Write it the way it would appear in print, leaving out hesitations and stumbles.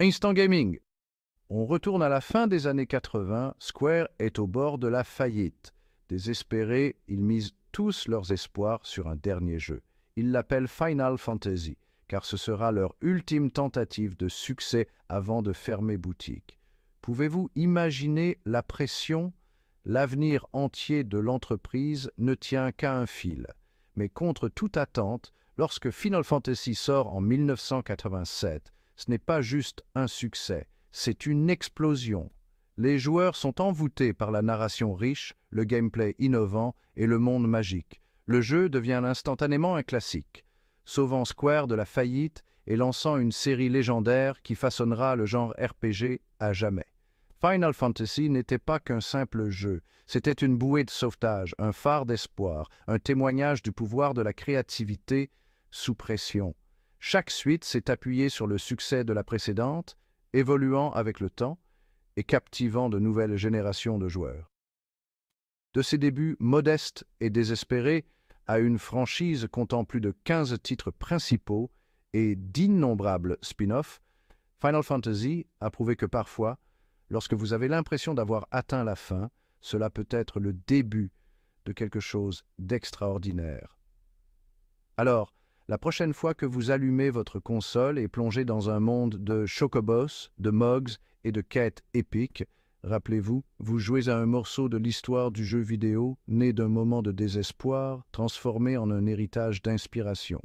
Instant Gaming. On retourne à la fin des années 80, Square est au bord de la faillite. Désespérés, ils misent tous leurs espoirs sur un dernier jeu. Ils l'appellent Final Fantasy, car ce sera leur ultime tentative de succès avant de fermer boutique. Pouvez-vous imaginer la pression? L'avenir entier de l'entreprise ne tient qu'à un fil. Mais contre toute attente, lorsque Final Fantasy sort en 1987, ce n'est pas juste un succès, c'est une explosion. Les joueurs sont envoûtés par la narration riche, le gameplay innovant et le monde magique. Le jeu devient instantanément un classique, sauvant Square de la faillite et lançant une série légendaire qui façonnera le genre RPG à jamais. Final Fantasy n'était pas qu'un simple jeu, c'était une bouée de sauvetage, un phare d'espoir, un témoignage du pouvoir de la créativité sous pression. Chaque suite s'est appuyée sur le succès de la précédente, évoluant avec le temps et captivant de nouvelles générations de joueurs. De ses débuts modestes et désespérés à une franchise comptant plus de 15 titres principaux et d'innombrables spin-offs, Final Fantasy a prouvé que parfois, lorsque vous avez l'impression d'avoir atteint la fin, cela peut être le début de quelque chose d'extraordinaire. Alors, la prochaine fois que vous allumez votre console et plongez dans un monde de chocobos, de mogs et de quêtes épiques, rappelez-vous, vous jouez à un morceau de l'histoire du jeu vidéo, né d'un moment de désespoir, transformé en un héritage d'inspiration.